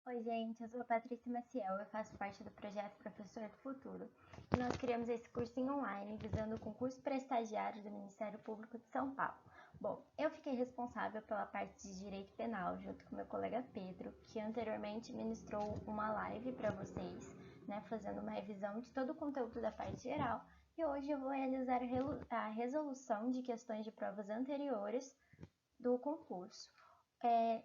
Oi, gente, eu sou a Patrícia Maciel, eu faço parte do projeto Professor do Futuro. E nós criamos esse cursinho online visando o concurso para estagiário do Ministério Público de São Paulo. Bom, eu fiquei responsável pela parte de Direito Penal, junto com meu colega Pedro, que anteriormente ministrou uma live para vocês, né, fazendo uma revisão de todo o conteúdo da parte geral. E hoje eu vou realizar a resolução de questões de provas anteriores do concurso.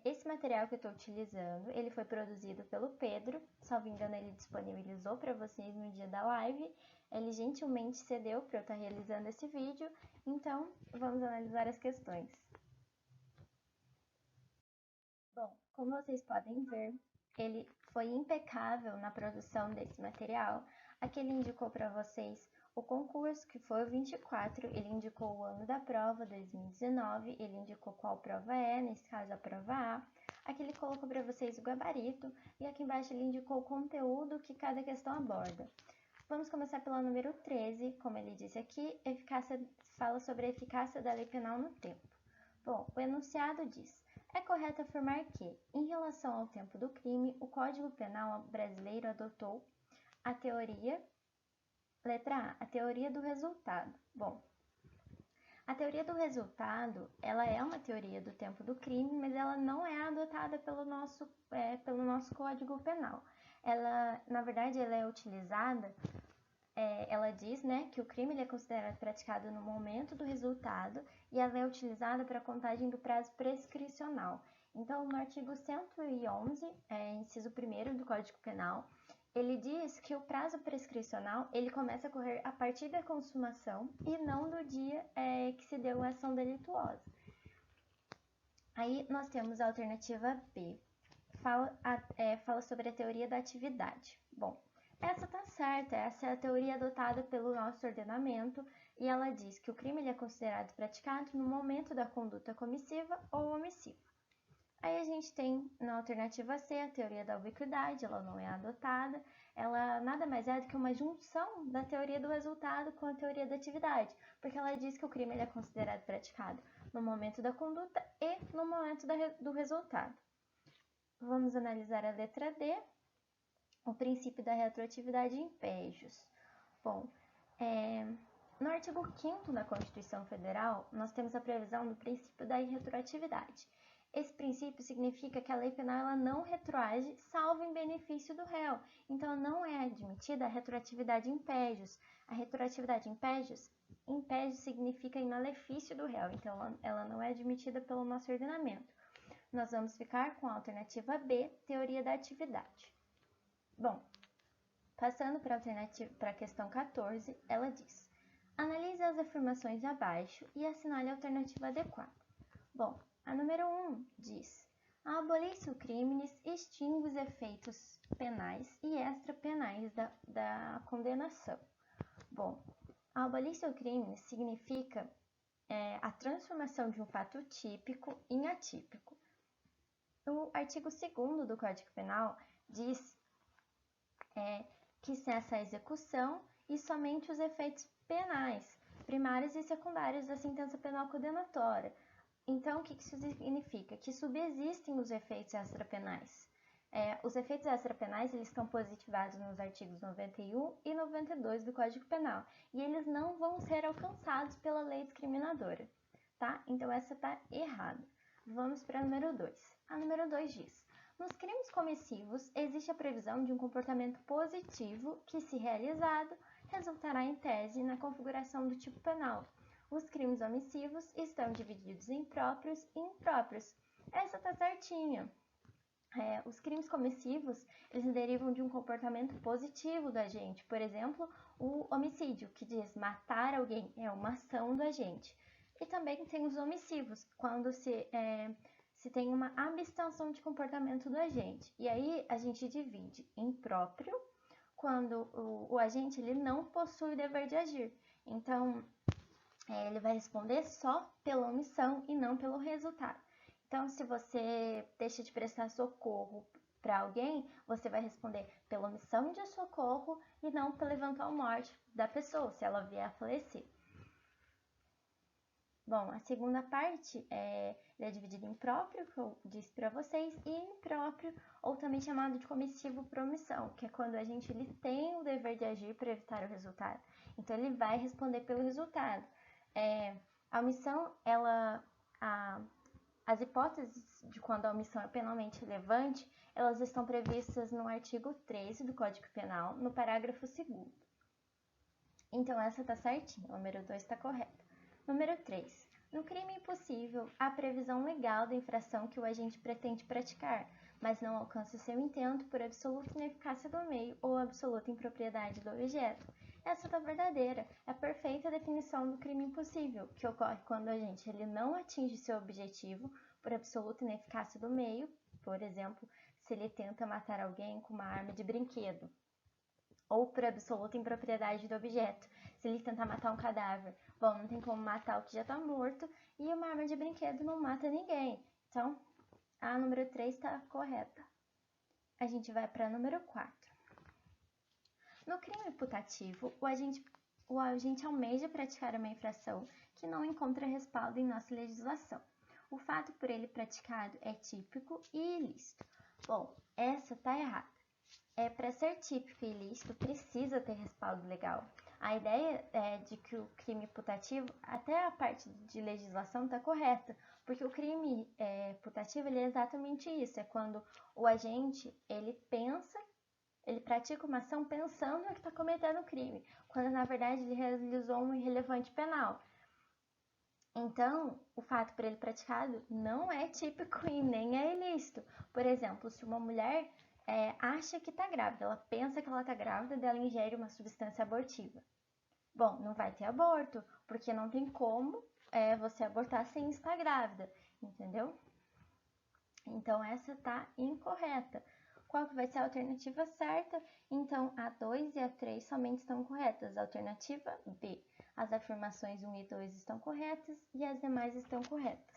Esse material que eu estou utilizando, ele foi produzido pelo Pedro, salvo engano ele disponibilizou para vocês no dia da live, ele gentilmente cedeu para eu estar realizando esse vídeo, então vamos analisar as questões. Bom, como vocês podem ver, ele foi impecável na produção desse material. Aqui ele indicou para vocês o concurso, que foi o 24, ele indicou o ano da prova, 2019, ele indicou qual prova é, nesse caso a prova A. Aqui ele colocou para vocês o gabarito e aqui embaixo ele indicou o conteúdo que cada questão aborda. Vamos começar pela número 13, como ele disse aqui, fala sobre a eficácia da lei penal no tempo. Bom, o enunciado diz: é correto afirmar que, em relação ao tempo do crime, o Código Penal brasileiro adotou a teoria, letra A, a teoria do resultado. Bom, a teoria do resultado, ela é uma teoria do tempo do crime, mas ela não é adotada pelo nosso Código Penal. Ela, na verdade, ela é utilizada, ela diz, né, que o crime ele é considerado praticado no momento do resultado e ela é utilizada para a contagem do prazo prescricional. Então, no artigo 111, inciso 1º do Código Penal, ele diz que o prazo prescricional ele começa a correr a partir da consumação e não do dia que se deu a ação delituosa. Aí nós temos a alternativa B, fala sobre a teoria da atividade. Bom, essa tá certa, essa é a teoria adotada pelo nosso ordenamento e ela diz que o crime ele é considerado praticado no momento da conduta comissiva ou omissiva. Aí a gente tem na alternativa C a teoria da ubiquidade, ela não é adotada, ela nada mais é do que uma junção da teoria do resultado com a teoria da atividade, porque ela diz que o crime ele é considerado praticado no momento da conduta e no momento do resultado. Vamos analisar a letra D, o princípio da retroatividade em pégios. Bom, no artigo 5º da Constituição Federal, nós temos a previsão do princípio da irretroatividade. Esse princípio significa que a lei penal ela não retroage, salvo em benefício do réu. Então, não é admitida a retroatividade em pégios. A retroatividade em pégios significa em malefício do réu. Então, ela não é admitida pelo nosso ordenamento. Nós vamos ficar com a alternativa B, teoria da atividade. Bom, passando para a questão 14, ela diz: analise as afirmações abaixo e assinale a alternativa adequada. Bom, a número 1 diz: a abolição crimes extingue os efeitos penais e extrapenais da condenação. Bom, a abolição crimes significa a transformação de um fato típico em atípico. O artigo 2º do Código Penal diz que cessa a execução e somente os efeitos penais, primários e secundários da sentença penal condenatória. Então, o que isso significa? Que subsistem os efeitos extrapenais. Os efeitos extrapenais eles estão positivados nos artigos 91 e 92 do Código Penal e eles não vão ser alcançados pela lei discriminadora, tá? Então, essa está errada. Vamos para a número 2. A número 2 diz: nos crimes comissivos, existe a previsão de um comportamento positivo que, se realizado, resultará em tese na configuração do tipo penal. Os crimes omissivos estão divididos em próprios e impróprios. Essa tá certinha. Os crimes comissivos, eles derivam de um comportamento positivo do agente. Por exemplo, o homicídio, que diz matar alguém, é uma ação do agente. E também tem os omissivos, quando se tem uma abstenção de comportamento do agente. E aí a gente divide em próprio, quando o agente ele não possui o dever de agir. Então, ele vai responder só pela omissão e não pelo resultado. Então, se você deixa de prestar socorro para alguém, você vai responder pela omissão de socorro e não pela eventual morte da pessoa, se ela vier a falecer. Bom, a segunda parte ele é dividido em próprio, que eu disse para vocês, e impróprio, ou também chamado de comissivo por omissão, que é quando a gente ele tem o dever de agir para evitar o resultado. Então, ele vai responder pelo resultado. A omissão, as hipóteses de quando a omissão é penalmente relevante, elas estão previstas no artigo 13 do Código Penal, no parágrafo 2º. Então, essa está certinha, o número 2 está correto. Número 3. No crime impossível, há previsão legal da infração que o agente pretende praticar, mas não alcança seu intento por absoluta ineficácia do meio ou absoluta impropriedade do objeto. Essa está verdadeira, é a perfeita definição do crime impossível, que ocorre quando o agente ele não atinge seu objetivo por absoluta ineficácia do meio, por exemplo, se ele tenta matar alguém com uma arma de brinquedo, ou por absoluta impropriedade do objeto, se ele tentar matar um cadáver. Bom, não tem como matar o que já está morto e uma arma de brinquedo não mata ninguém. Então, a número 3 está correta. A gente vai para a número 4. No crime putativo, o agente almeja praticar uma infração que não encontra respaldo em nossa legislação. O fato por ele praticado é típico e ilícito. Bom, essa está errada. Para ser típico e ilícito, precisa ter respaldo legal. A ideia é de que o crime putativo, até a parte de legislação está correta, porque o crime putativo ele é exatamente isso, é quando o agente ele pratica uma ação pensando que está cometendo um crime, quando na verdade ele realizou um irrelevante penal. Então, o fato por ele praticado não é típico e nem é ilícito. Por exemplo, se uma mulher acha que está grávida, ela pensa que ela está grávida, ela ingere uma substância abortiva. Bom, não vai ter aborto, porque não tem como você abortar sem estar grávida, entendeu? Então, essa está incorreta. Qual que vai ser a alternativa certa? Então, a 2 e a 3 somente estão corretas. Alternativa B. As afirmações 1 e 2 estão corretas e as demais estão corretas.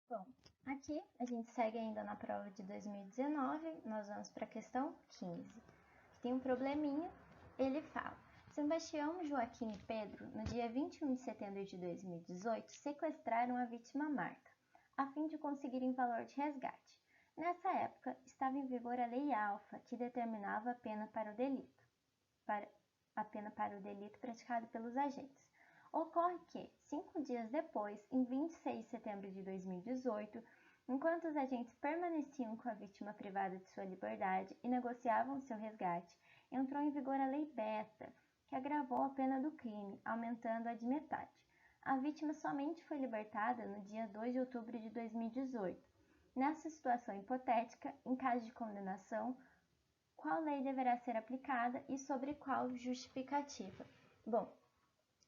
Bom, aqui a gente segue ainda na prova de 2019, nós vamos para a questão 15. Tem um probleminha, ele fala: Sebastião, Joaquim e Pedro, no dia 21 de setembro de 2018, sequestraram a vítima Marta, a fim de conseguirem valor de resgate. Nessa época, estava em vigor a Lei Alfa, que determinava a pena para o delito, praticado pelos agentes. Ocorre que, 5 dias depois, em 26 de setembro de 2018, enquanto os agentes permaneciam com a vítima privada de sua liberdade e negociavam seu resgate, entrou em vigor a Lei Beta, que agravou a pena do crime, aumentando-a de metade. A vítima somente foi libertada no dia 2 de outubro de 2018. Nessa situação hipotética, em caso de condenação, qual lei deverá ser aplicada e sobre qual justificativa? Bom,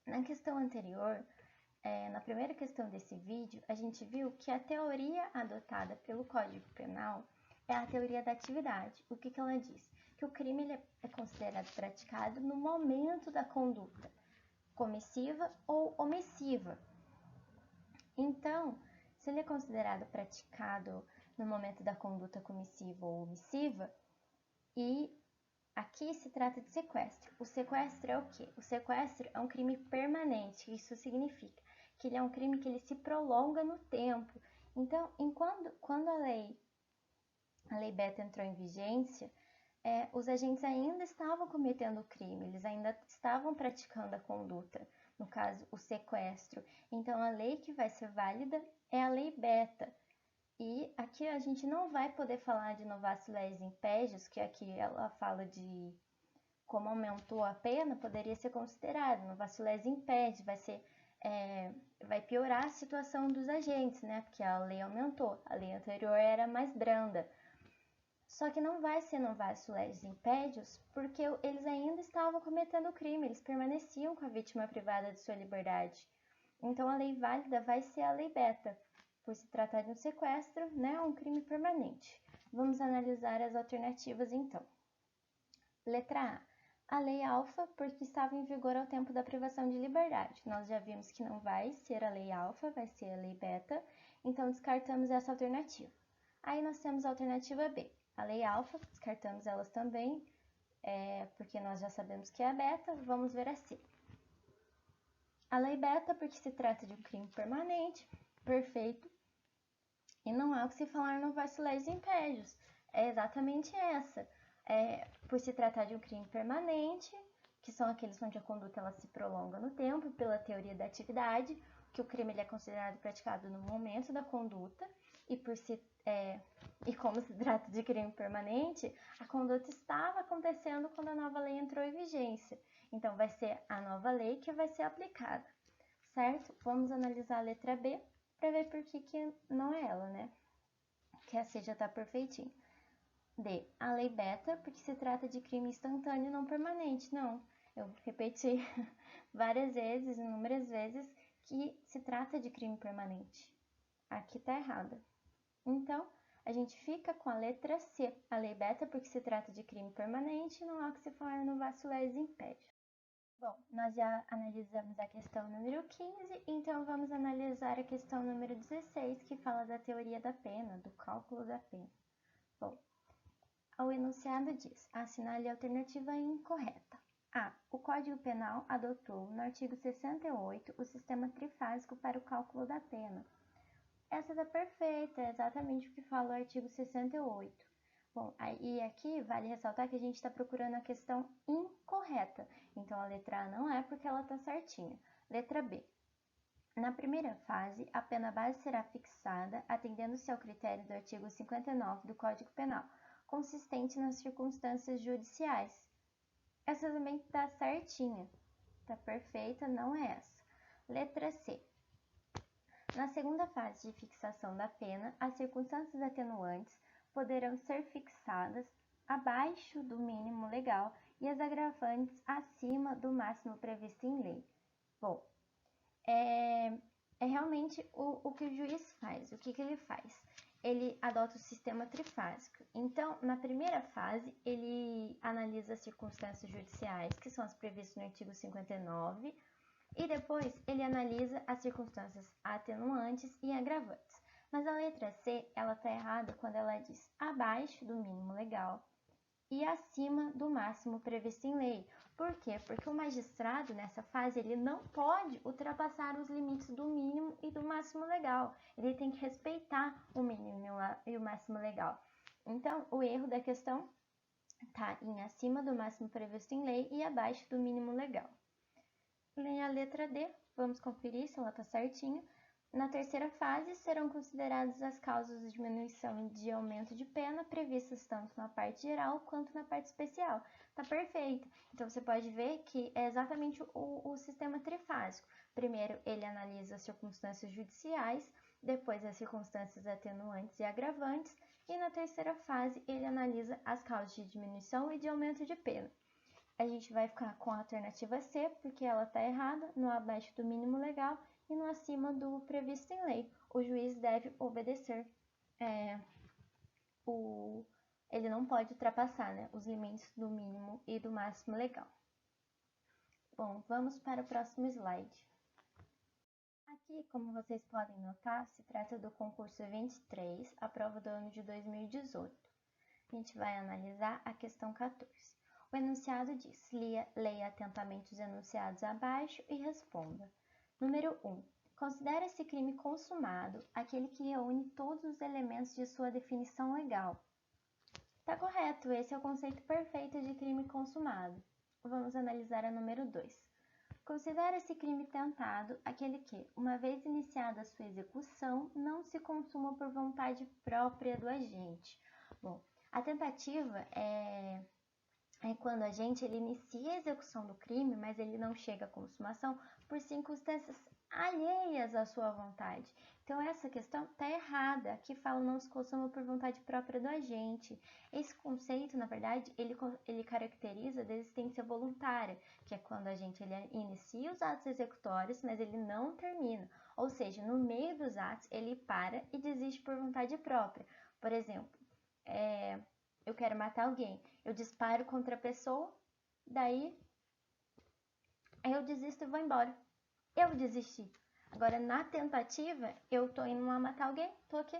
na questão anterior, na primeira questão desse vídeo, a gente viu que a teoria adotada pelo Código Penal é a teoria da atividade. O que ela diz? Que o crime ele é considerado praticado no momento da conduta, comissiva ou omissiva. Então, se ele é considerado praticado no momento da conduta comissiva ou omissiva, e aqui se trata de sequestro. O sequestro é o quê? O sequestro é um crime permanente. Isso significa que ele é um crime que ele se prolonga no tempo. Então, quando a lei Beta entrou em vigência, os agentes ainda estavam cometendo o crime, eles ainda estavam praticando a conduta, no caso, o sequestro. Então, a lei que vai ser válida é a Lei Beta. E aqui a gente não vai poder falar de novacio legis impédios, que aqui ela fala de como aumentou a pena, poderia ser considerado. Novacio legis impédios vai piorar a situação dos agentes, né? Porque a lei aumentou, a lei anterior era mais branda. Só que não vai ser novacio legis impédios, porque eles ainda estavam cometendo o crime, eles permaneciam com a vítima privada de sua liberdade. Então, a lei válida vai ser a Lei Beta, por se tratar de um sequestro, né, um crime permanente. Vamos analisar as alternativas, então. Letra A. A Lei Alfa, porque estava em vigor ao tempo da privação de liberdade. Nós já vimos que não vai ser a Lei Alfa, vai ser a Lei Beta, então descartamos essa alternativa. Aí nós temos a alternativa B. A Lei Alfa, descartamos elas também, porque nós já sabemos que é a Beta. Vamos ver a C. A lei beta, porque se trata de um crime permanente, perfeito, e não há o que se falar no vacileis impédios. É exatamente essa. Por se tratar de um crime permanente, que são aqueles onde a conduta ela se prolonga no tempo, pela teoria da atividade, que o crime ele é considerado praticado no momento da conduta, e como se trata de crime permanente, a conduta estava acontecendo quando a nova lei entrou em vigência. Então, vai ser a nova lei que vai ser aplicada, certo? Vamos analisar a letra B para ver por que não é ela, né? Que a C já está perfeitinho. D. A lei beta, porque se trata de crime instantâneo não permanente. Não, eu repeti várias vezes, inúmeras vezes, que se trata de crime permanente. Aqui está errada. Então, a gente fica com a letra C, a lei beta, porque se trata de crime permanente, não há o que se falar no vacileis impédio. Bom, nós já analisamos a questão número 15, então vamos analisar a questão número 16, que fala da teoria da pena, do cálculo da pena. Bom, o enunciado diz: assinale a alternativa incorreta. A. O Código Penal adotou, no artigo 68, o sistema trifásico para o cálculo da pena. Essa está perfeita, é exatamente o que fala o artigo 68. Bom, e aqui vale ressaltar que a gente está procurando a questão incorreta. Então, a letra A não é porque ela está certinha. Letra B. Na primeira fase, a pena base será fixada atendendo-se ao critério do artigo 59 do Código Penal, consistente nas circunstâncias judiciais. Essa também está certinha. Está perfeita, não é essa. Letra C. Na segunda fase de fixação da pena, as circunstâncias atenuantes poderão ser fixadas abaixo do mínimo legal e as agravantes acima do máximo previsto em lei. Bom, é realmente o que o juiz faz. O que ele faz? Ele adota o sistema trifásico. Então, na primeira fase, ele analisa as circunstâncias judiciais, que são as previstas no artigo 59, e depois ele analisa as circunstâncias atenuantes e agravantes. Mas a letra C, ela está errada quando ela diz abaixo do mínimo legal e acima do máximo previsto em lei. Por quê? Porque o magistrado, nessa fase, ele não pode ultrapassar os limites do mínimo e do máximo legal. Ele tem que respeitar o mínimo e o máximo legal. Então, o erro da questão está em acima do máximo previsto em lei e abaixo do mínimo legal. A letra D, vamos conferir se ela está certinha. Na terceira fase, serão consideradas as causas de diminuição e de aumento de pena previstas tanto na parte geral quanto na parte especial. Está perfeito. Então, você pode ver que é exatamente o sistema trifásico. Primeiro, ele analisa as circunstâncias judiciais, depois as circunstâncias atenuantes e agravantes, e na terceira fase, ele analisa as causas de diminuição e de aumento de pena. A gente vai ficar com a alternativa C, porque ela está errada, no abaixo do mínimo legal e no acima do previsto em lei. O juiz deve obedecer, ele não pode ultrapassar, né, os limites do mínimo e do máximo legal. Bom, vamos para o próximo slide. Aqui, como vocês podem notar, se trata do concurso 23, a prova do ano de 2018. A gente vai analisar a questão 14. O enunciado diz: leia atentamente os enunciados abaixo e responda. Número 1. Considera esse crime consumado aquele que reúne todos os elementos de sua definição legal. Está correto, esse é o conceito perfeito de crime consumado. Vamos analisar a número 2. Considera esse crime tentado aquele que, uma vez iniciada sua execução, não se consuma por vontade própria do agente. Bom, a tentativa é quando o agente ele inicia a execução do crime, mas ele não chega à consumação por circunstâncias alheias à sua vontade. Então, essa questão está errada. Aqui fala não se consuma por vontade própria do agente. Esse conceito, na verdade, ele caracteriza a desistência voluntária, que é quando o agente ele inicia os atos executórios, mas ele não termina. Ou seja, no meio dos atos, ele para e desiste por vontade própria. Por exemplo, eu quero matar alguém, eu disparo contra a pessoa, daí eu desisto e vou embora. Eu desisti. Agora, na tentativa, eu tô indo lá matar alguém, tô aqui,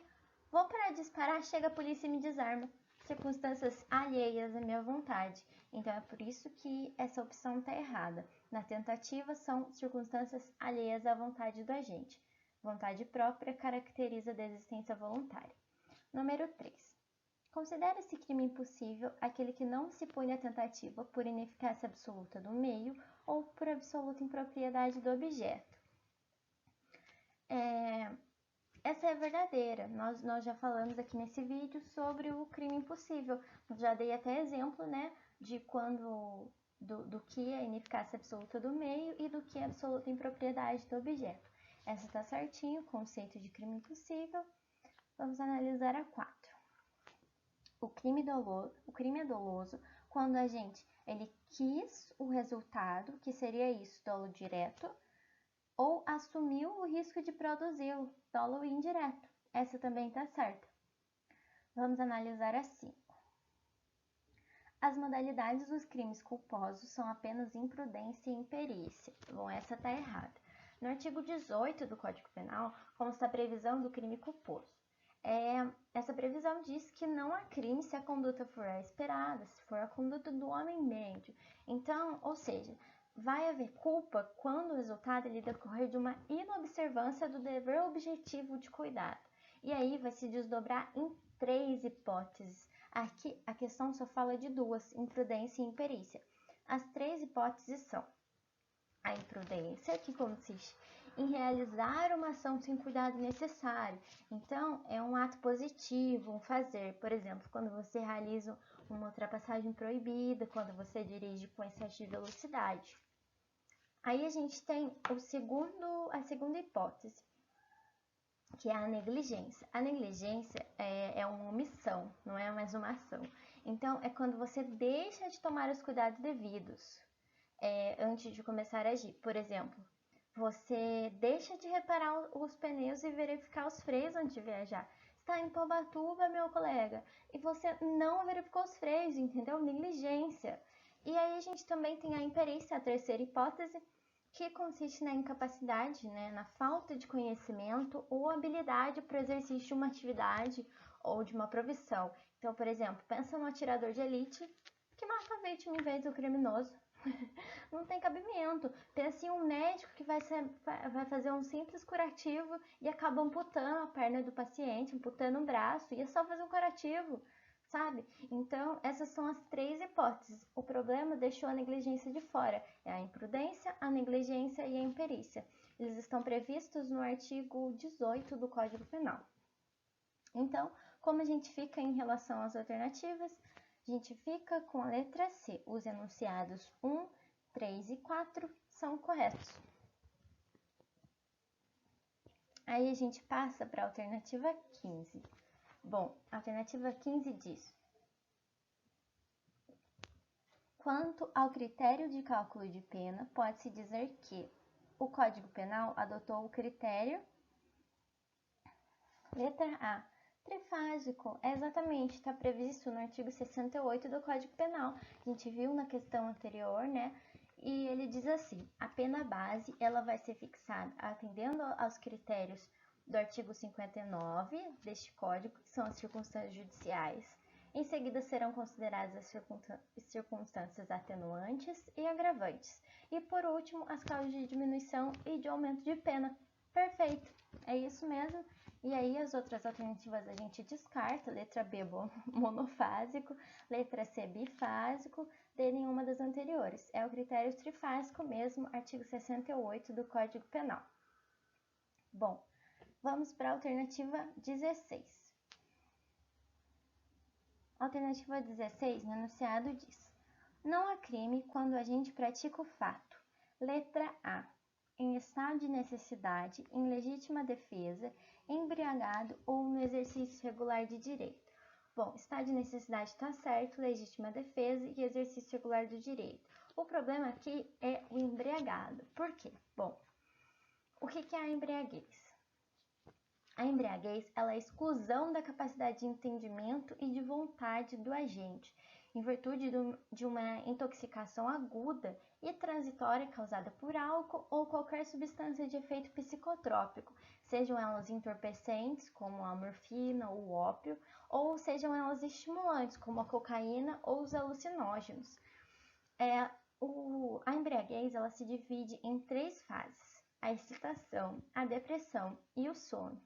vou parar de disparar, chega a polícia e me desarma. circunstâncias alheias à minha vontade. Então, é por isso que essa opção está errada. Na tentativa, são circunstâncias alheias à vontade do agente. Vontade própria caracteriza a desistência voluntária. Número 3. Considera-se crime impossível aquele que não se põe na tentativa por ineficácia absoluta do meio ou por absoluta impropriedade do objeto. Essa é verdadeira. Nós já falamos aqui nesse vídeo sobre o crime impossível. Eu já dei até exemplo, né, de quando do que é ineficácia absoluta do meio e do que é absoluta impropriedade do objeto. Essa está certinho, conceito de crime impossível. Vamos analisar a 4. O crime é doloso quando o agente ele quis o resultado, que seria isso, dolo direto, ou assumiu o risco de produzi-lo, dolo indireto. Essa também está certa. Vamos analisar a 5. As modalidades dos crimes culposos são apenas imprudência e imperícia. Bom, essa está errada. No artigo 18 do Código Penal, consta a previsão do crime culposo. Essa previsão diz que não há crime se a conduta for a esperada, se for a conduta do homem médio. Então, ou seja, vai haver culpa quando o resultado ele decorrer de uma inobservância do dever objetivo de cuidado. E aí vai se desdobrar em 3 hipóteses. Aqui a questão só fala de 2, imprudência e imperícia. As 3 hipóteses são a imprudência, que consiste em realizar uma ação sem cuidado necessário. Então, é um ato positivo, um fazer. Por exemplo, quando você realiza uma ultrapassagem proibida, quando você dirige com excesso de velocidade. Aí a gente tem a segunda hipótese, que é a negligência. A negligência é uma omissão, não é mais uma ação. Então, é quando você deixa de tomar os cuidados devidos antes de começar a agir. Por exemplo, você deixa de reparar os pneus e verificar os freios antes de viajar. Está em Ubatuba, meu colega, e você não verificou os freios, entendeu? Negligência. E aí a gente também tem a imperícia, a terceira hipótese, que consiste na incapacidade, né, na falta de conhecimento ou habilidade para o exercício de uma atividade ou de uma profissão. Então, por exemplo, pensa no atirador de elite que mata a vítima em vez do criminoso. Não tem cabimento. Pensa em um médico que vai fazer um simples curativo e acaba amputando a perna do paciente, amputando um braço, e é só fazer um curativo, sabe? Então, essas são as 3 hipóteses. O problema deixou a negligência de fora. É a imprudência, a negligência e a imperícia. Eles estão previstos no artigo 18 do Código Penal. Então, como a gente fica em relação às alternativas? A gente fica com a letra C. Os enunciados 1, 3 e 4 são corretos. Aí a gente passa para a alternativa 15. Bom, a alternativa 15 diz: quanto ao critério de cálculo de pena, pode-se dizer que o Código Penal adotou o critério letra A, trifásico. Exatamente, está previsto no artigo 68 do Código Penal. A gente viu na questão anterior, né? E ele diz assim: a pena base ela vai ser fixada atendendo aos critérios do artigo 59 deste código, que são as circunstâncias judiciais. Em seguida serão consideradas as circunstâncias atenuantes e agravantes. E por último, as causas de diminuição e de aumento de pena. Perfeito, é isso mesmo. E aí as outras alternativas a gente descarta, letra B monofásico, letra C bifásico, D nenhuma das anteriores. É o critério trifásico mesmo, artigo 68 do Código Penal. Bom, vamos para a alternativa 16. Alternativa 16, no enunciado diz: não há crime quando o agente pratica o fato. Letra A, em estado de necessidade, em legítima defesa, embriagado ou no exercício regular de direito. Bom, estado de necessidade está certo, legítima defesa e exercício regular do direito. O problema aqui é o embriagado. Por quê? Bom, o que é a embriaguez? A embriaguez ela é a exclusão da capacidade de entendimento e de vontade do agente, em virtude de uma intoxicação aguda e transitória causada por álcool ou qualquer substância de efeito psicotrópico, sejam elas entorpecentes, como a morfina ou o ópio, ou sejam elas estimulantes, como a cocaína ou os alucinógenos. A embriaguez ela se divide em 3 fases: a excitação, a depressão e o sono.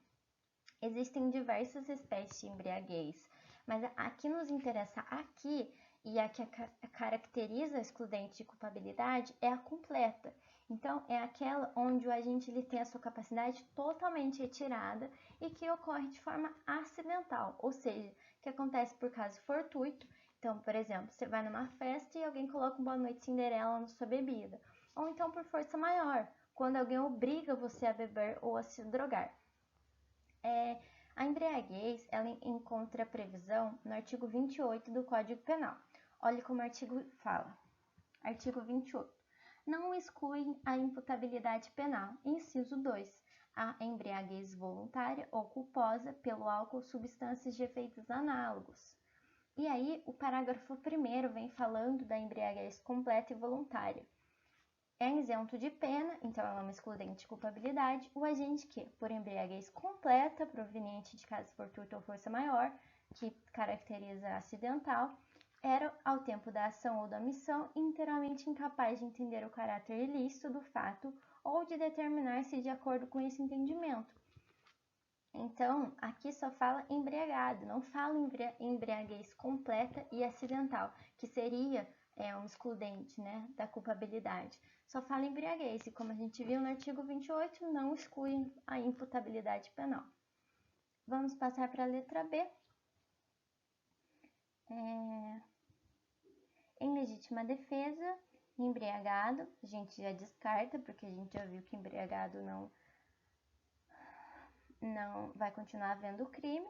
Existem diversas espécies de embriaguez, mas a que nos interessa aqui e a que caracteriza a excludente de culpabilidade é a completa. Então, é aquela onde o agente ele tem a sua capacidade totalmente retirada e que ocorre de forma acidental, ou seja, que acontece por caso fortuito. Então, por exemplo, você vai numa festa e alguém coloca um Boa Noite Cinderela na sua bebida. Ou então por força maior, quando alguém obriga você a beber ou a se drogar. A embriaguez ela encontra previsão no artigo 28 do Código Penal. Olhe como o artigo fala. Artigo 28. Não exclui a imputabilidade penal. Inciso 2. A embriaguez voluntária ou culposa pelo álcool ou substâncias de efeitos análogos. E aí, o parágrafo 1º vem falando da embriaguez completa e voluntária. É isento de pena, então ela é uma excludente de culpabilidade, o agente que, por embriaguez completa, proveniente de caso fortuito ou força maior, que caracteriza acidental, era, ao tempo da ação ou da omissão, inteiramente incapaz de entender o caráter ilícito do fato ou de determinar-se de acordo com esse entendimento. Então, aqui só fala embriagado, não fala embriaguez completa e acidental, que seria um excludente, né, da culpabilidade. Só fala embriaguez, e como a gente viu no artigo 28, não exclui a imputabilidade penal. Vamos passar para a letra B. Em legítima defesa, embriagado, a gente já descarta, porque a gente já viu que embriagado não vai continuar havendo crime.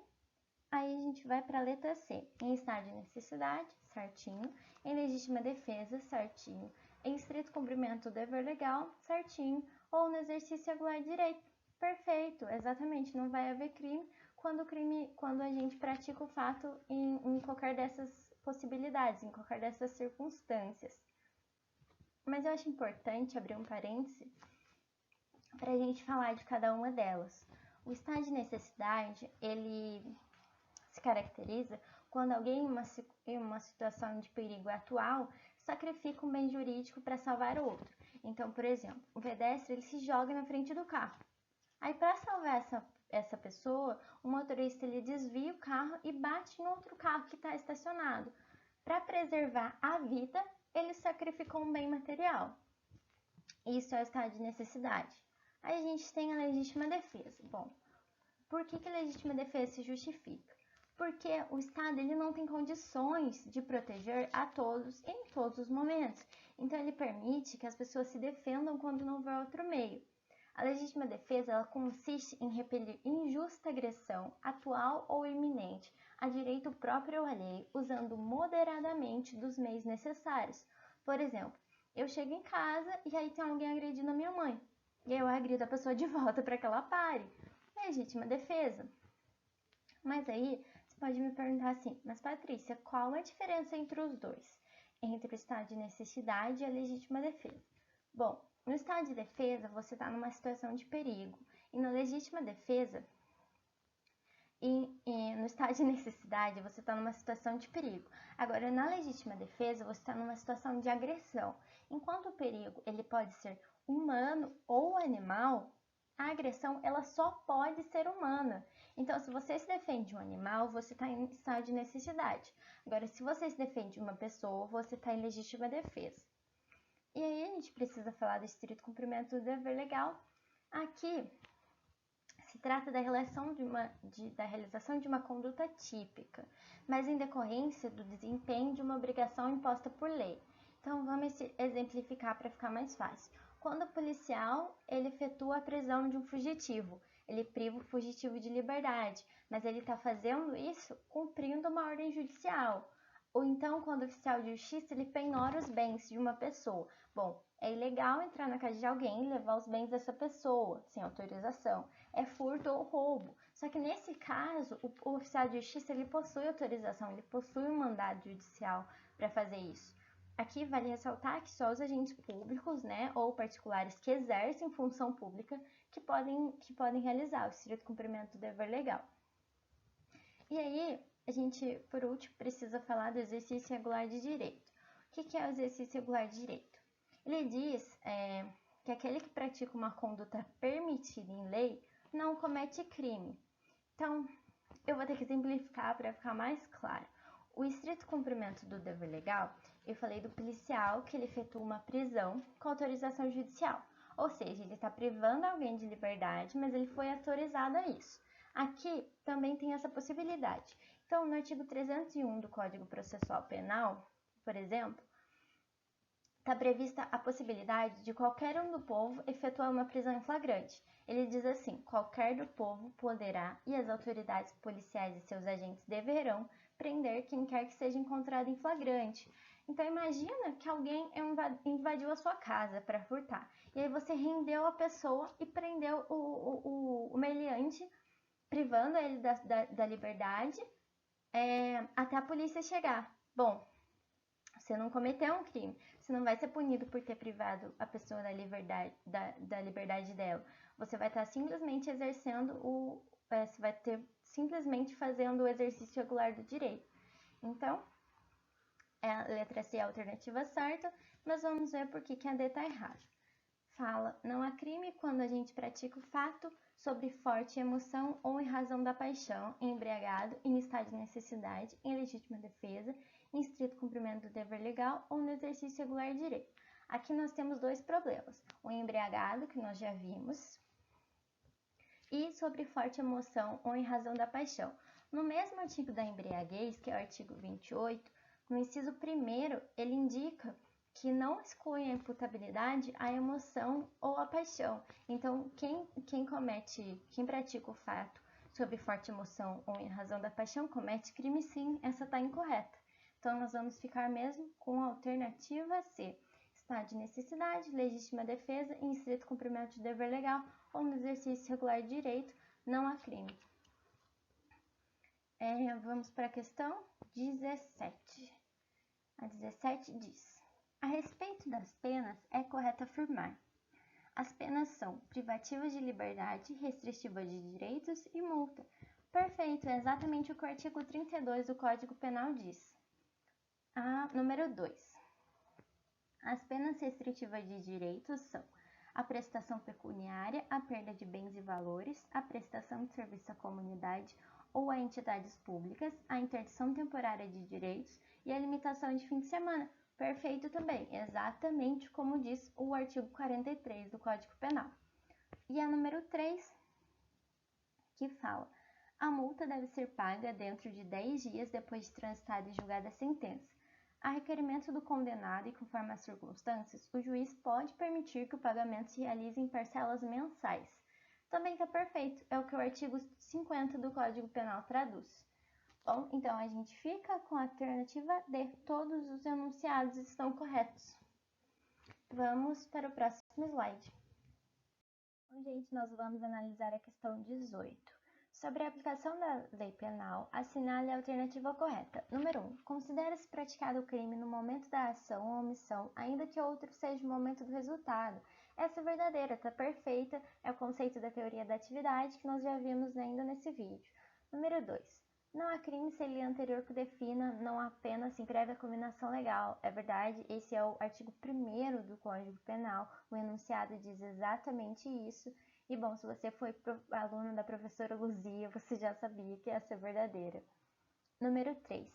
Aí a gente vai para a letra C. Em estado de necessidade, certinho. Em legítima defesa, certinho. Em estrito cumprimento do dever legal, certinho. Ou no exercício regular de direito, perfeito, exatamente. Não vai haver crime quando a gente pratica o fato em qualquer dessas possibilidades, em qualquer dessas circunstâncias. Mas eu acho importante abrir um parêntese para a gente falar de cada uma delas. O estado de necessidade, ele se caracteriza quando alguém em uma situação de perigo atual sacrifica um bem jurídico para salvar outro. Então, por exemplo, o pedestre ele se joga na frente do carro. Aí, para salvar essa pessoa, o motorista ele desvia o carro e bate em outro carro que está estacionado. Para preservar a vida, ele sacrificou um bem material. Isso é o estado de necessidade. Aí a gente tem a legítima defesa. Bom, por que a legítima defesa se justifica? Porque o Estado ele não tem condições de proteger a todos em todos os momentos. Então, ele permite que as pessoas se defendam quando não houver outro meio. A legítima defesa ela consiste em repelir injusta agressão, atual ou iminente, a direito próprio ou alheio, usando moderadamente dos meios necessários. Por exemplo, eu chego em casa e aí tem alguém agredindo a minha mãe. E eu agrido a pessoa de volta para que ela pare. É legítima defesa. Mas aí, você pode me perguntar assim, mas Patrícia, qual a diferença entre os dois? Entre o estado de necessidade e a legítima defesa? Bom, no estado de defesa, você está numa situação de perigo. E na legítima defesa, no estado de necessidade, você está numa situação de perigo. Agora, na legítima defesa, você está numa situação de agressão. Enquanto o perigo ele pode ser humano ou animal, a agressão ela só pode ser humana. Então, se você se defende de um animal, você está em estado de necessidade. Agora, se você se defende de uma pessoa, você está em legítima defesa. E aí, a gente precisa falar do estrito cumprimento do dever legal. Aqui, se trata da realização de uma conduta típica, mas em decorrência do desempenho de uma obrigação imposta por lei. Então, vamos exemplificar para ficar mais fácil. Quando o policial ele efetua a prisão de um fugitivo, ele priva o fugitivo de liberdade, mas ele está fazendo isso cumprindo uma ordem judicial. Ou então, quando o oficial de justiça ele penhora os bens de uma pessoa. Bom, é ilegal entrar na casa de alguém e levar os bens dessa pessoa, sem autorização. É furto ou roubo. Só que nesse caso, o oficial de justiça ele possui autorização, ele possui um mandado judicial para fazer isso. Aqui vale ressaltar que só os agentes públicos, né, ou particulares que exercem função pública que podem realizar o estrito cumprimento do dever legal. E aí, a gente, por último, precisa falar do exercício regular de direito. O que é o exercício regular de direito? Ele diz que aquele que pratica uma conduta permitida em lei não comete crime. Então, eu vou ter que exemplificar para ficar mais claro. O estrito cumprimento do dever legal, eu falei do policial que ele efetua uma prisão com autorização judicial. Ou seja, ele está privando alguém de liberdade, mas ele foi autorizado a isso. Aqui também tem essa possibilidade. Então, no artigo 301 do Código Processual Penal, por exemplo, está prevista a possibilidade de qualquer um do povo efetuar uma prisão em flagrante. Ele diz assim: qualquer do povo poderá e as autoridades policiais e seus agentes deverão prender quem quer que seja encontrado em flagrante. Então imagina que alguém invadiu a sua casa para furtar. E aí você rendeu a pessoa e prendeu o meliante, privando ele da liberdade até a polícia chegar. Bom, você não cometeu um crime, você não vai ser punido por ter privado a pessoa da liberdade dela. Você vai estar simplesmente você vai ter simplesmente fazendo o exercício regular do direito. Então, a letra C é a alternativa certa, mas vamos ver por que a D está errada. Fala, não há crime quando a gente pratica o fato sobre forte emoção ou em razão da paixão, embriagado, em estado de necessidade, em legítima defesa, em estrito cumprimento do dever legal ou no exercício regular de direito. Aqui nós temos dois problemas, o embriagado, que nós já vimos, e sobre forte emoção ou em razão da paixão. No mesmo artigo da embriaguez, que é o artigo 28, no inciso 1º, ele indica que não exclui a imputabilidade a emoção ou a paixão. Então, quem pratica o fato sob forte emoção ou em razão da paixão comete crime sim, essa está incorreta. Então, nós vamos ficar mesmo com a alternativa C. Estado de necessidade, legítima defesa, em estrito cumprimento de dever legal ou no exercício regular de direito, não há crime. Vamos para a questão 17. A 17 diz: a respeito das penas, é correto afirmar: as penas são privativas de liberdade, restritivas de direitos e multa. Perfeito, é exatamente o que o artigo 32 do Código Penal diz. Número 2. As penas restritivas de direitos são a prestação pecuniária, a perda de bens e valores, a prestação de serviço à comunidade ou a entidades públicas, a interdição temporária de direitos e a limitação de fim de semana. Perfeito também, exatamente como diz o artigo 43 do Código Penal. E a número 3, que fala: a multa deve ser paga dentro de 10 dias depois de transitada e julgada a sentença. A requerimento do condenado e conforme as circunstâncias, o juiz pode permitir que o pagamento se realize em parcelas mensais. Também está perfeito, é o que o artigo 50 do Código Penal traduz. Bom, então a gente fica com a alternativa D. Todos os enunciados estão corretos. Vamos para o próximo slide. Bom, gente, nós vamos analisar a questão 18. Sobre a aplicação da lei penal, assinale a alternativa correta. Número 1. Considera-se praticado o crime no momento da ação ou omissão, ainda que outro seja o momento do resultado. Essa é verdadeira, está perfeita, é o conceito da teoria da atividade que nós já vimos ainda nesse vídeo. Número 2. Não há crime se lei anterior que defina, não há pena sem prévia combinação legal. É verdade, esse é o artigo 1º do Código Penal, o enunciado diz exatamente isso. E bom, se você foi aluno da professora Luzia, você já sabia que essa é verdadeira. Número 3.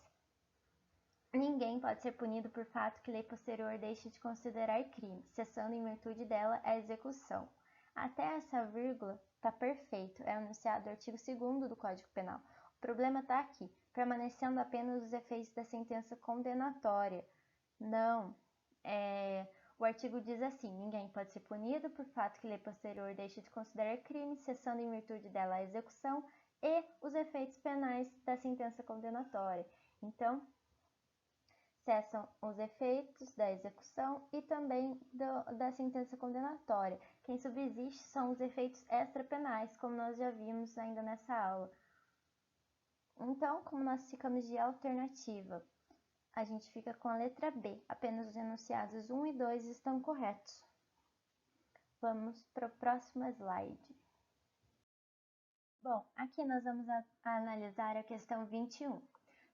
Ninguém pode ser punido por fato que lei posterior deixe de considerar crime, cessando em virtude dela a execução. Até essa vírgula está perfeito, é o enunciado do artigo 2º do Código Penal. O problema está aqui, permanecendo apenas os efeitos da sentença condenatória. Não, o artigo diz assim: ninguém pode ser punido por fato que lei posterior deixe de considerar crime, cessando em virtude dela a execução e os efeitos penais da sentença condenatória. Então, cessam os efeitos da execução e também da sentença condenatória. Quem subsiste são os efeitos extrapenais, como nós já vimos ainda nessa aula. Então, como nós ficamos de alternativa, a gente fica com a letra B. Apenas os enunciados 1 e 2 estão corretos. vamos para o próximo slide. Bom, aqui nós vamos analisar a questão 21.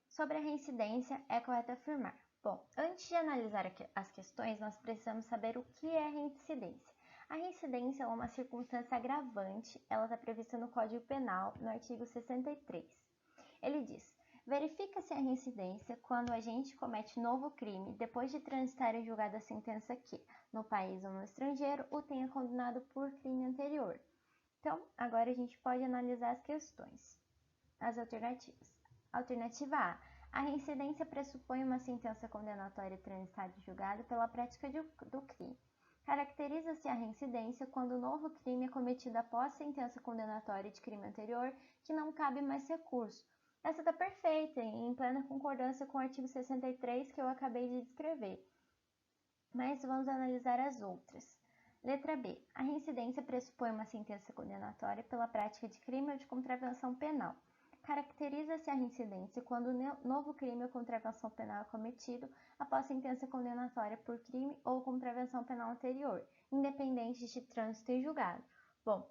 Sobre a reincidência, é correto afirmar. Bom, antes de analisar as questões, nós precisamos saber o que é reincidência. A reincidência é uma circunstância agravante, ela está prevista no Código Penal, no artigo 63. Ele diz: verifica-se a reincidência quando o agente comete novo crime depois de transitar em julgado a sentença que, no país ou no estrangeiro, o tenha condenado por crime anterior. Então, agora a gente pode analisar as questões. As alternativas. Alternativa A. A reincidência pressupõe uma sentença condenatória transitada e julgada pela prática do crime. Caracteriza-se a reincidência quando o novo crime é cometido após sentença condenatória de crime anterior que não cabe mais recurso. Essa está perfeita e em plena concordância com o artigo 63 que eu acabei de descrever. Mas vamos analisar as outras. Letra B. A reincidência pressupõe uma sentença condenatória pela prática de crime ou de contravenção penal. Caracteriza-se a reincidência quando o novo crime ou contravenção penal é cometido após sentença condenatória por crime ou contravenção penal anterior, independente de trânsito em julgado. Bom,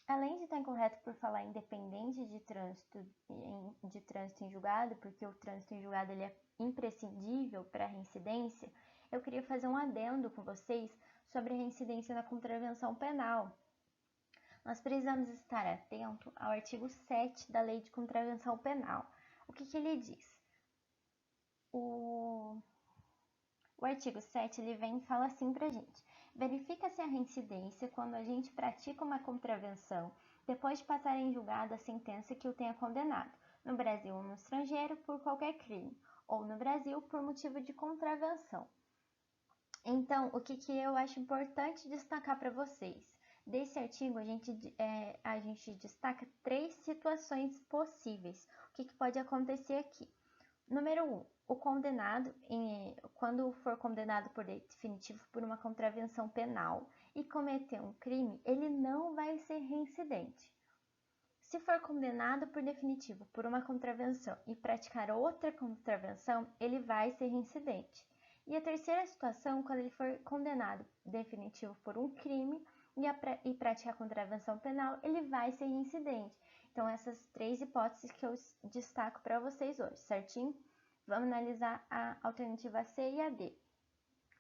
além de estar incorreto por falar independente de trânsito em julgado, porque o trânsito em julgado ele é imprescindível para a reincidência, eu queria fazer um adendo com vocês sobre a reincidência na contravenção penal. Nós precisamos estar atento ao artigo 7 da Lei de Contravenção Penal. O que ele diz? O artigo 7 ele vem e fala assim pra gente: verifica-se a reincidência quando a gente pratica uma contravenção depois de passar em julgado a sentença que o tenha condenado, no Brasil ou no estrangeiro, por qualquer crime, ou no Brasil por motivo de contravenção. Então, o que eu acho importante destacar para vocês? Desse artigo, a gente destaca 3 situações possíveis. O que pode acontecer aqui? Número 1. O condenado, quando for condenado por definitivo por uma contravenção penal e cometer um crime, ele não vai ser reincidente. Se for condenado por definitivo por uma contravenção e praticar outra contravenção, ele vai ser reincidente. E a terceira situação, quando ele for condenado definitivo por um crime e praticar contravenção penal, ele vai ser reincidente. Então, essas 3 hipóteses que eu destaco para vocês hoje, certinho? Vamos analisar a alternativa C e a D.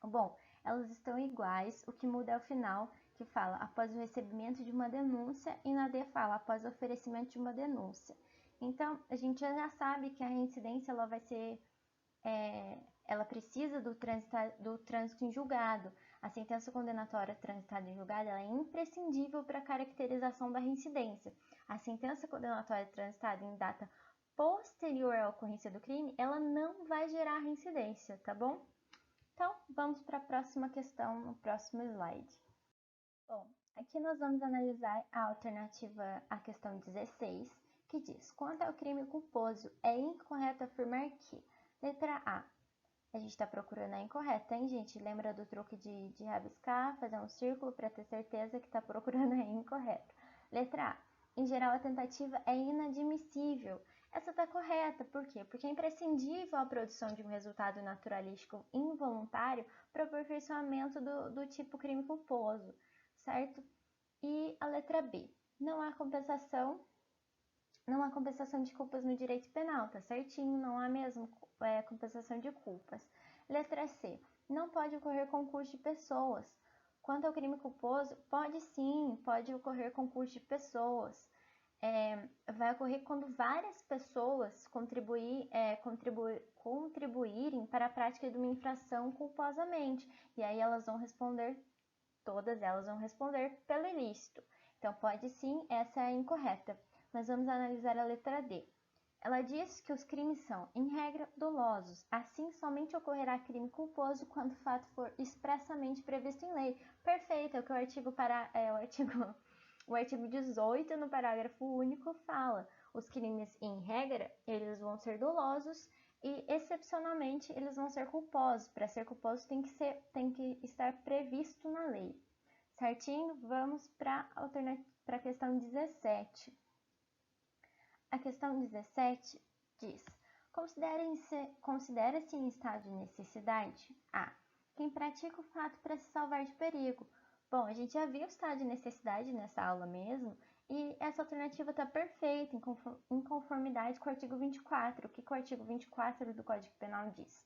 Bom, elas estão iguais, o que muda é o final, que fala após o recebimento de uma denúncia, e na D fala após o oferecimento de uma denúncia. Então, a gente já sabe que a reincidência ela vai ser... ela precisa do trânsito em julgado. A sentença condenatória transitada em julgado ela é imprescindível para a caracterização da reincidência. A sentença condenatória transitada em data posterior à ocorrência do crime, ela não vai gerar reincidência, tá bom? Então, vamos para a próxima questão no próximo slide. Bom, aqui nós vamos analisar a alternativa à questão 16, que diz: quanto ao crime culposo, é incorreto afirmar que, letra A, a gente está procurando a incorreta, hein, gente? Lembra do truque de rabiscar, fazer um círculo para ter certeza que está procurando a incorreta. Letra A. Em geral, a tentativa é inadmissível. Essa está correta, por quê? Porque é imprescindível a produção de um resultado naturalístico involuntário para o aperfeiçoamento do tipo crime culposo, certo? E a letra B. Não há compensação de culpas no direito penal, tá certinho? Não há mesmo compensação de culpas. Letra C. Não pode ocorrer concurso de pessoas. Quanto ao crime culposo, pode ocorrer concurso de pessoas. Vai ocorrer quando várias pessoas contribuírem para a prática de uma infração culposamente. E aí todas elas vão responder pelo ilícito. Então, pode sim, essa é a incorreta. Mas vamos analisar a letra D. Ela diz que os crimes são, em regra, dolosos. Assim, somente ocorrerá crime culposo quando o fato for expressamente previsto em lei. Perfeito, é o que o artigo 18, no parágrafo único, fala. Os crimes, em regra, eles vão ser dolosos e, excepcionalmente, eles vão ser culposos. Para ser culposo, tem que estar previsto na lei. Certinho? Vamos para a questão 17. A questão 17 diz: considera-se em estado de necessidade a. Quem pratica o fato para se salvar de perigo. Bom, a gente já viu o estado de necessidade nessa aula mesmo, e essa alternativa está perfeita, em conformidade com o artigo 24. O que o artigo 24 do Código Penal diz?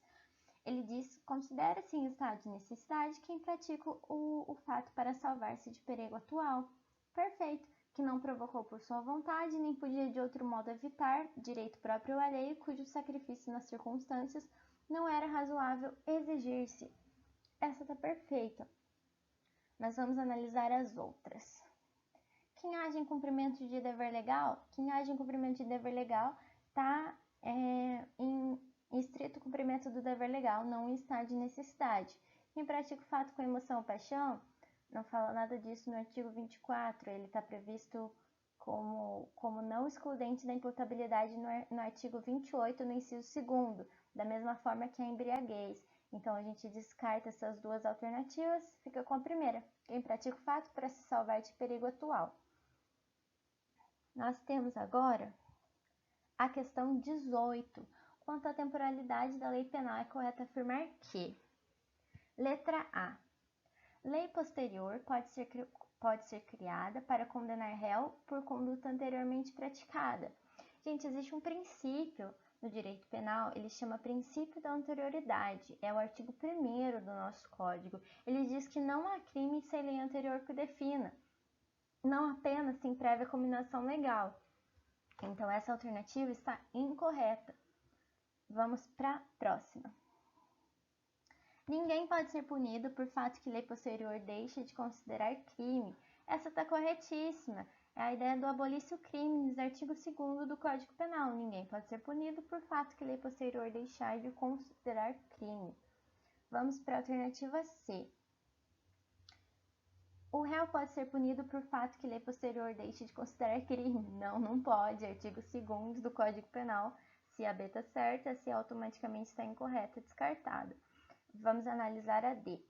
Ele diz: considera-se em estado de necessidade quem pratica o fato para salvar-se de perigo atual. Perfeito. Que não provocou por sua vontade, nem podia de outro modo evitar, direito próprio ou alheio, cujo sacrifício nas circunstâncias não era razoável exigir-se. Essa está perfeita. Nós vamos analisar as outras. Quem age em cumprimento de dever legal? Quem age em cumprimento de dever legal está em estrito cumprimento do dever legal, não em estado de necessidade. Quem pratica o fato com emoção ou paixão, não fala nada disso no artigo 24, ele está previsto como não excludente da imputabilidade no artigo 28, no inciso 2º, da mesma forma que a embriaguez. Então, a gente descarta essas duas alternativas, fica com a primeira. Quem pratica o fato para se salvar de perigo atual. Nós temos agora a questão 18. Quanto à temporalidade da lei penal, é correto afirmar que: letra A. Lei posterior pode ser criada para condenar réu por conduta anteriormente praticada. Gente, existe um princípio no direito penal, ele chama princípio da anterioridade. É o artigo 1º do nosso código. Ele diz que não há crime sem lei anterior que o defina, não apenas sem prévia combinação legal. Então, essa alternativa está incorreta. Vamos para a próxima. Ninguém pode ser punido por fato que lei posterior deixa de considerar crime. Essa está corretíssima. É a ideia do abolício crimes, artigo 2º do Código Penal. Ninguém pode ser punido por fato que lei posterior deixar de considerar crime. Vamos para a alternativa C. O réu pode ser punido por fato que lei posterior deixe de considerar crime. Não pode. Artigo 2º do Código Penal. Se a B está certa, a C automaticamente está incorreta, descartada. Vamos analisar a D.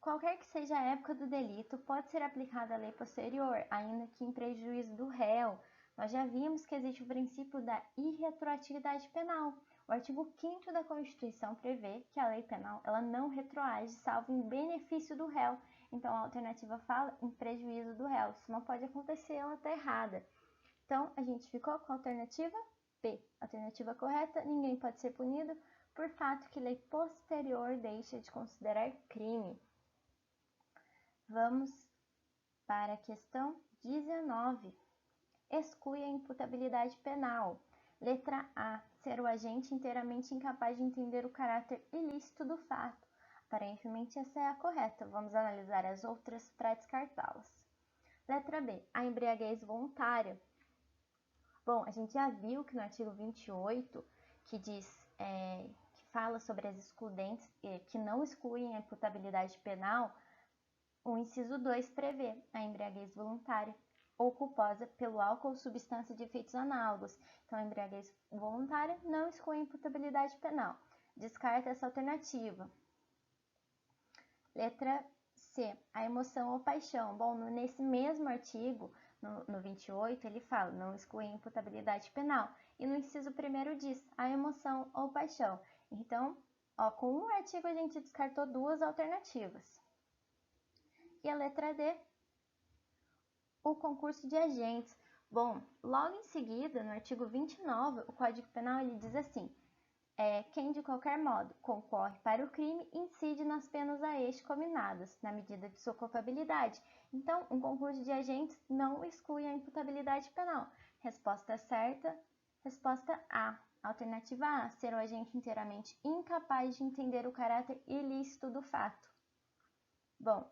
Qualquer que seja a época do delito, pode ser aplicada a lei posterior, ainda que em prejuízo do réu. Nós já vimos que existe o princípio da irretroatividade penal. O artigo 5º da Constituição prevê que a lei penal ela não retroage, salvo em benefício do réu. Então, a alternativa fala em prejuízo do réu. Isso não pode acontecer, ela está errada. Então, a gente ficou com a alternativa B. Alternativa correta: ninguém pode ser punido por fato que lei posterior deixa de considerar crime. Vamos para a questão 19. Exclui a imputabilidade penal. Letra A. Ser o agente inteiramente incapaz de entender o caráter ilícito do fato. Aparentemente, essa é a correta. Vamos analisar as outras para descartá-las. Letra B. A embriaguez voluntária. Bom, a gente já viu que no artigo 28, que diz que fala sobre as excludentes, que não excluem a imputabilidade penal, o inciso 2 prevê a embriaguez voluntária ou culposa pelo álcool ou substância de efeitos análogos. Então, a embriaguez voluntária não exclui a imputabilidade penal. Descarta essa alternativa. Letra C. A emoção ou paixão. Bom, nesse mesmo artigo, no 28, ele fala, não exclui a imputabilidade penal. E no inciso 1º diz, a emoção ou paixão. Então, com um artigo a gente descartou duas alternativas. E a letra D, o concurso de agentes. Bom, logo em seguida, no artigo 29, o Código Penal ele diz assim: quem de qualquer modo concorre para o crime incide nas penas a este cominadas, na medida de sua culpabilidade. Então, um concurso de agentes não exclui a imputabilidade penal. Resposta certa, resposta A. Alternativa A, ser o agente inteiramente incapaz de entender o caráter ilícito do fato. Bom,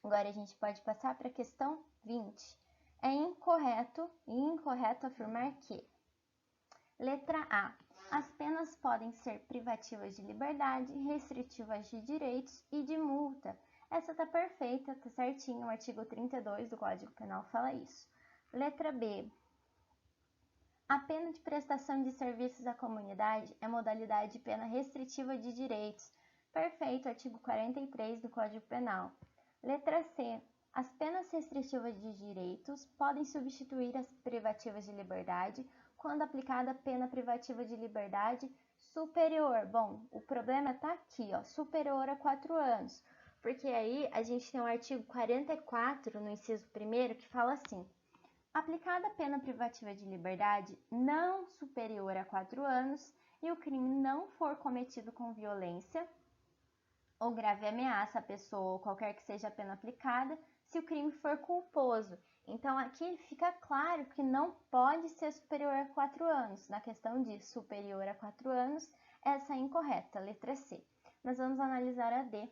agora a gente pode passar para a questão 20. É incorreto afirmar que: letra A. As penas podem ser privativas de liberdade, restritivas de direitos e de multa. Essa tá perfeita, tá certinho, o artigo 32 do Código Penal fala isso. Letra B. A pena de prestação de serviços à comunidade é modalidade de pena restritiva de direitos. Perfeito, artigo 43 do Código Penal. Letra C. As penas restritivas de direitos podem substituir as privativas de liberdade quando aplicada a pena privativa de liberdade superior. Bom, o problema está aqui, superior a 4 anos. Porque aí a gente tem o artigo 44, no inciso 1º, que fala assim: aplicada a pena privativa de liberdade não superior a 4 anos e o crime não for cometido com violência ou grave ameaça à pessoa ou qualquer que seja a pena aplicada, se o crime for culposo. Então, aqui fica claro que não pode ser superior a 4 anos. Na questão de superior a 4 anos, essa é incorreta, letra C. Mas vamos analisar a D.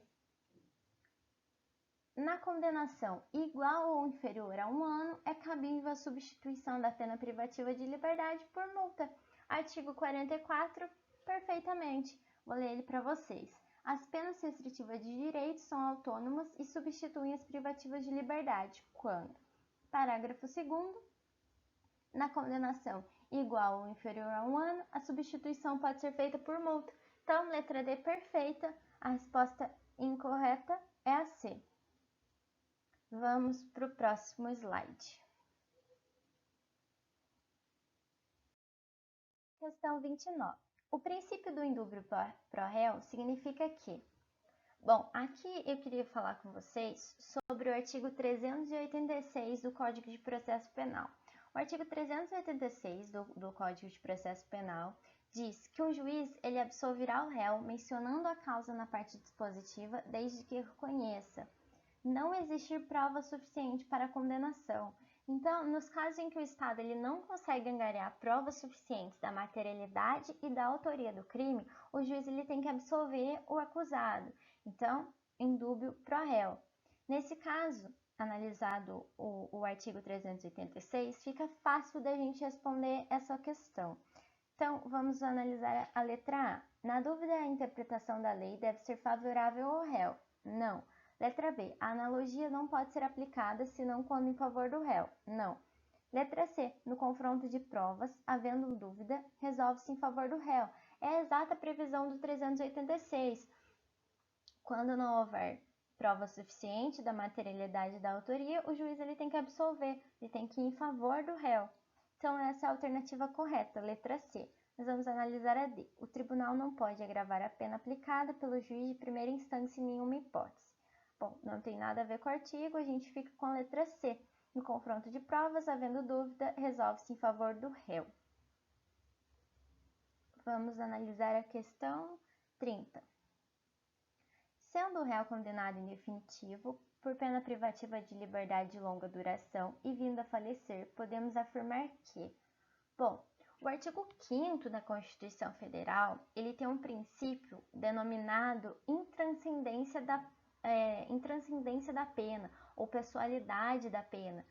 Na condenação igual ou inferior a 1 ano, é cabível a substituição da pena privativa de liberdade por multa. Artigo 44, perfeitamente. Vou ler ele para vocês. As penas restritivas de direitos são autônomas e substituem as privativas de liberdade quando, parágrafo 2º, na condenação igual ou inferior a 1 ano, a substituição pode ser feita por multa. Então, letra D perfeita, a resposta incorreta é a C. Vamos para o próximo slide. Questão 29. O princípio do indúbio pro réu significa que... Bom, aqui eu queria falar com vocês sobre o artigo 386 do Código de Processo Penal. O artigo 386 do Código de Processo Penal diz que o juiz ele absolverá o réu mencionando a causa na parte dispositiva desde que reconheça não existir prova suficiente para a condenação. Então, nos casos em que o Estado ele não consegue angariar provas suficientes da materialidade e da autoria do crime, o juiz ele tem que absolver o acusado. Então, indúbio pro réu. Nesse caso, analisado o artigo 386, fica fácil da gente responder essa questão. Então, vamos analisar a letra A. Na dúvida, a interpretação da lei deve ser favorável ao réu. Não. Letra B. A analogia não pode ser aplicada senão quando em favor do réu. Não. Letra C. No confronto de provas, havendo dúvida, resolve-se em favor do réu. É a exata previsão do 386. Quando não houver prova suficiente da materialidade da autoria, o juiz ele tem que absolver, ele tem que ir em favor do réu. Então, essa é a alternativa correta, letra C. Nós vamos analisar a D. O tribunal não pode agravar a pena aplicada pelo juiz de primeira instância em nenhuma hipótese. Bom, não tem nada a ver com o artigo, a gente fica com a letra C. No confronto de provas, havendo dúvida, resolve-se em favor do réu. Vamos analisar a questão 30. Sendo o réu condenado em definitivo, por pena privativa de liberdade de longa duração e vindo a falecer, podemos afirmar que... Bom, o artigo 5º da Constituição Federal, ele tem um princípio denominado intranscendência da pena, ou pessoalidade da pena.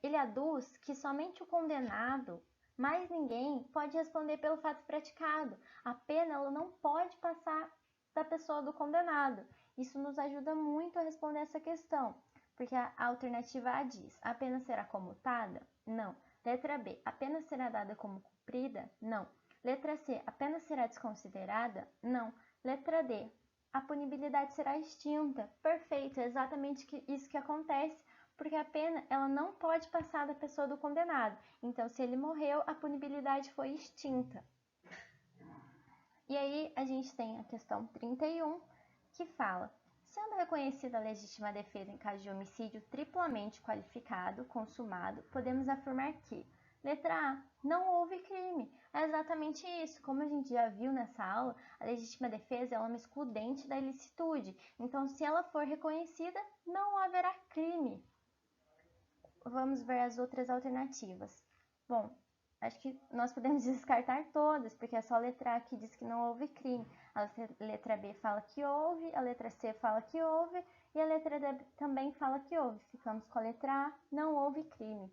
Ele aduz que somente o condenado, mais ninguém, pode responder pelo fato praticado. A pena ela não pode passar da pessoa do condenado. Isso nos ajuda muito a responder essa questão, porque a alternativa A diz: a pena será comutada? Não. Letra B, a pena será dada como cumprida? Não. Letra C, a pena será desconsiderada? Não. Letra D, a punibilidade será extinta. Perfeito, é exatamente isso que acontece, porque a pena ela não pode passar da pessoa do condenado. Então, se ele morreu, a punibilidade foi extinta. E aí, a gente tem a questão 31, que fala: sendo reconhecida a legítima defesa em caso de homicídio triplamente qualificado, consumado, podemos afirmar que... Letra A. Não houve crime. É exatamente isso. Como a gente já viu nessa aula, a legítima defesa é uma excludente da ilicitude. Então, se ela for reconhecida, não haverá crime. Vamos ver as outras alternativas. Bom, acho que nós podemos descartar todas, porque é só a letra A que diz que não houve crime. A letra B fala que houve, a letra C fala que houve, e a letra D também fala que houve. Ficamos com a letra A, não houve crime.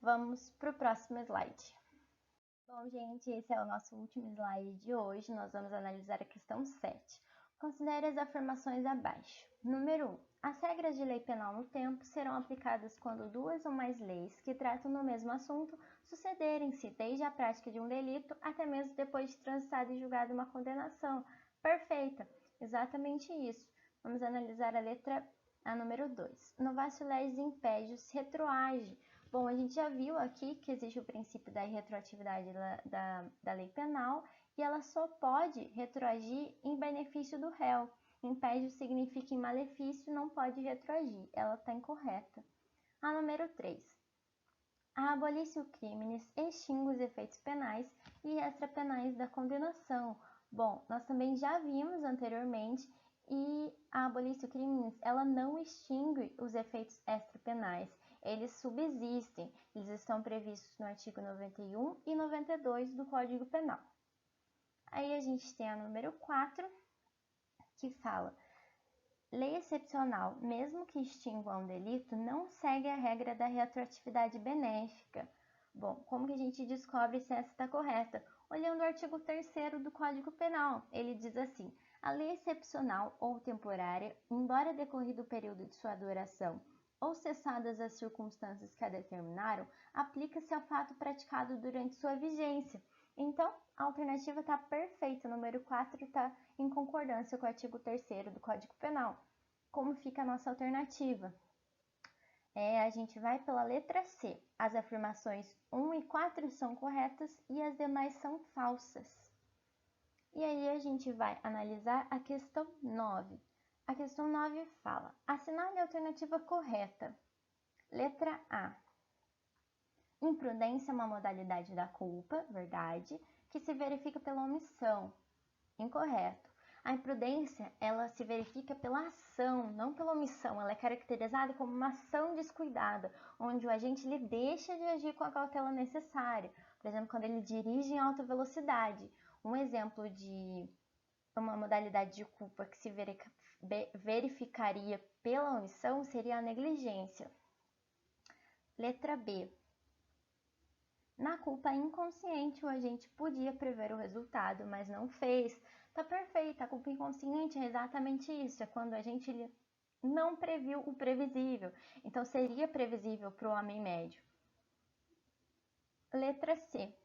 Vamos para o próximo slide. Bom, gente, esse é o nosso último slide de hoje. Nós vamos analisar a questão 7. Considere as afirmações abaixo. Número 1. As regras de lei penal no tempo serão aplicadas quando duas ou mais leis que tratam do mesmo assunto sucederem-se desde a prática de um delito até mesmo depois de transitada e julgada uma condenação. Perfeita! Exatamente isso. Vamos analisar a letra A, número 2. Novatio legis impedius retroage. Bom, a gente já viu aqui que existe o princípio da irretroatividade da lei penal e ela só pode retroagir em benefício do réu. Impédio significa em malefício, não pode retroagir. Ela está incorreta. A número 3. A abolicio criminis extingue os efeitos penais e extrapenais da condenação. Bom, nós também já vimos anteriormente e a abolicio criminis, ela não extingue os efeitos extrapenais. Eles subsistem, eles estão previstos no artigo 91 e 92 do Código Penal. Aí a gente tem a número 4, que fala: lei excepcional, mesmo que extingua um delito, não segue a regra da retroatividade benéfica. Bom, como que a gente descobre se essa está correta? Olhando o artigo 3º do Código Penal, ele diz assim: a lei excepcional ou temporária, embora decorrido o período de sua duração ou cessadas as circunstâncias que a determinaram, aplica-se ao fato praticado durante sua vigência. Então, a alternativa está perfeita, o número 4 está em concordância com o artigo 3º do Código Penal. Como fica a nossa alternativa? A gente vai pela letra C. As afirmações 1 e 4 são corretas e as demais são falsas. E aí a gente vai analisar a questão 9. A questão 9 fala: assinale a alternativa correta. Letra A. Imprudência é uma modalidade da culpa, verdade, que se verifica pela omissão. Incorreto. A imprudência, ela se verifica pela ação, não pela omissão. Ela é caracterizada como uma ação descuidada, onde o agente ele deixa de agir com a cautela necessária. Por exemplo, quando ele dirige em alta velocidade. Um exemplo de uma modalidade de culpa que se verificaria pela omissão seria a negligência. Letra B. Na culpa inconsciente, o agente podia prever o resultado, mas não fez. Tá perfeito, a culpa inconsciente é exatamente isso, é quando a gente não previu o previsível. Então, seria previsível para o homem médio. Letra C.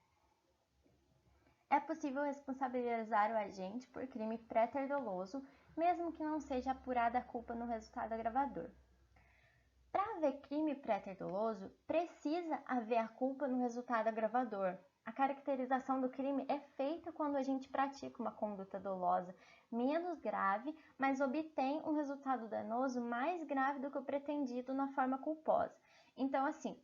É possível responsabilizar o agente por crime pré-doloso, mesmo que não seja apurada a culpa no resultado agravador. Para haver crime pré-doloso, precisa haver a culpa no resultado agravador. A caracterização do crime é feita quando a gente pratica uma conduta dolosa menos grave, mas obtém um resultado danoso mais grave do que o pretendido na forma culposa. Então, assim,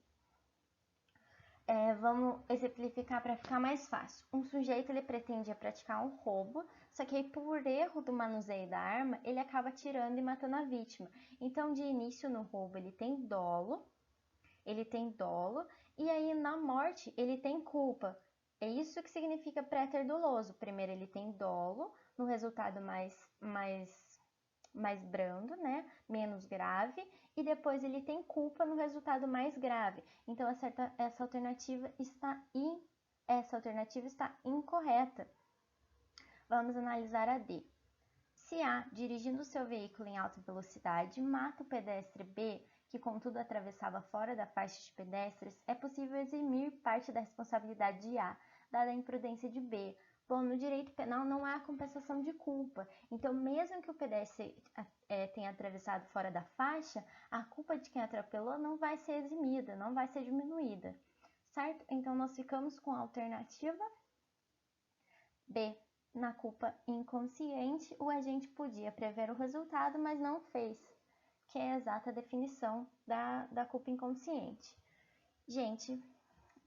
vamos exemplificar para ficar mais fácil. Um sujeito ele pretende praticar um roubo, só que aí, por erro do manuseio da arma, ele acaba atirando e matando a vítima. Então, de início no roubo, ele tem dolo, e aí na morte ele tem culpa. É isso que significa pré-doloso. Primeiro ele tem dolo, no resultado mais brando, né? Menos grave, e depois ele tem culpa no resultado mais grave. Então essa alternativa está incorreta. Vamos analisar a D. Se A, dirigindo seu veículo em alta velocidade, mata o pedestre B, que contudo atravessava fora da faixa de pedestres, é possível eximir parte da responsabilidade de A, dada a imprudência de B. Bom, no direito penal não há compensação de culpa, então mesmo que o pedestre tenha atravessado fora da faixa, a culpa de quem atropelou não vai ser eximida, não vai ser diminuída, certo? Então nós ficamos com a alternativa B. Na culpa inconsciente, o agente podia prever o resultado, mas não fez, que é a exata definição da culpa inconsciente. Gente,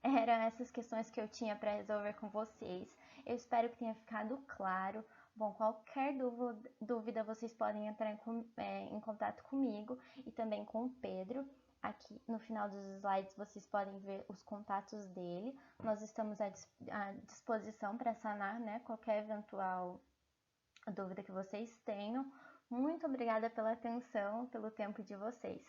eram essas questões que eu tinha para resolver com vocês. Eu espero que tenha ficado claro. Bom, qualquer dúvida vocês podem entrar em contato comigo e também com o Pedro. Aqui no final dos slides vocês podem ver os contatos dele. Nós estamos à disposição para sanar, né, qualquer eventual dúvida que vocês tenham. Muito obrigada pela atenção, pelo tempo de vocês.